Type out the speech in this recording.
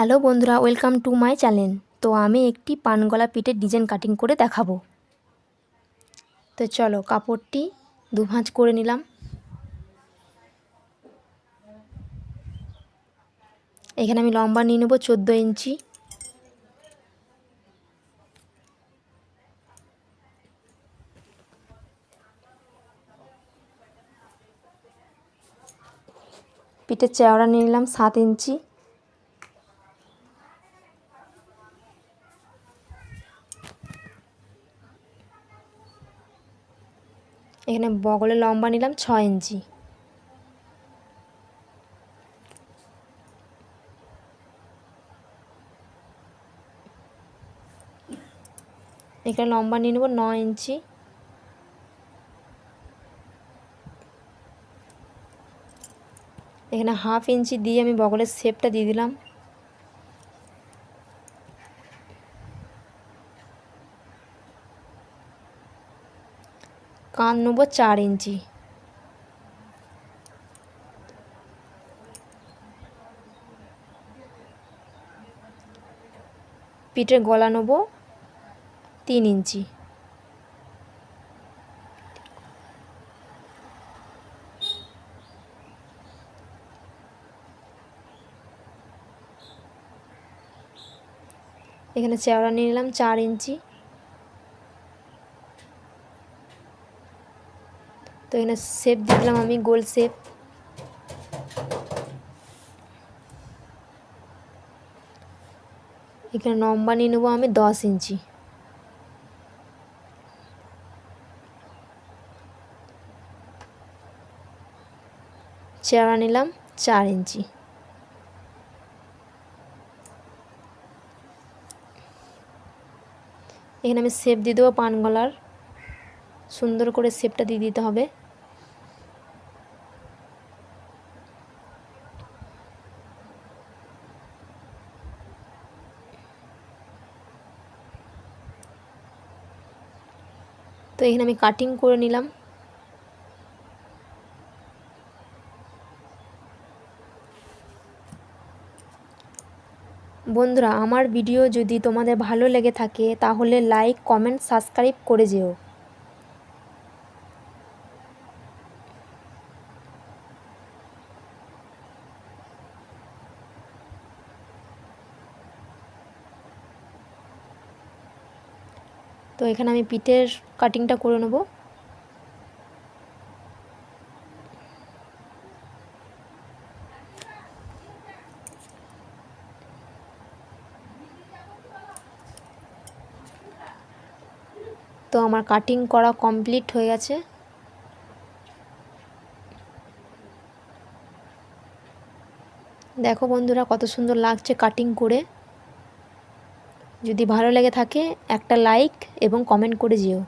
Hello বন্ধুরা, welcome to my channel. তো আমি একটি পানগলা পিঠের ডিজাইন কাটিং করে দেখাবো। তো চলো, কাপড়টি দুভাঁজ করে নিলাম। এখানে আমি লম্বা নিয়ে নেব 14 ইঞ্চি। পিঠের চওড়া নিয়ে নিলাম 7 ইঞ্চি। এখানে বগলের লম্বা নিলাম 6 ইঞ্চি। এখানে লম্বা নিয়ে নেব 9 ইঞ্চি। এখানে হাফ ইঞ্চি দিয়ে আমি বগলের শেপটা দিয়ে দিলাম। কাঁধ নেব 4 ইঞ্চি। পিঠের গলা নেব 3 ইঞ্চি। এখানে চওড়া নিয়ে নিলাম 4 ইঞ্চি। তো এখানে শেপ দিয়ে দিলাম আমি গোল শেপ। এখানে লম্বা নিয়ে নেবো আমি 10 ইঞ্চি। চওড়া নিলাম 4 ইঞ্চি। এখানে আমি শেপ দিয়ে দেবো পান গলার। সুন্দর করে শেপটা দিয়ে দিতে হবে। তো এখানে আমি কাটিং করে নিলাম। বন্ধুরা, আমার ভিডিও যদি তোমাদের ভালো লেগে থাকে তাহলে লাইক, কমেন্ট, সাবস্ক্রাইব করে যেও। তো এখানে আমি পিঠের কাটিংটা করে নেব। তো আমার কাটিং করা কমপ্লিট হয়ে গেছে। দেখো বন্ধুরা, কত সুন্দর লাগছে কাটিং করে। যদি ভালো লেগে থাকে একটা লাইক এবং কমেন্ট করে যেও।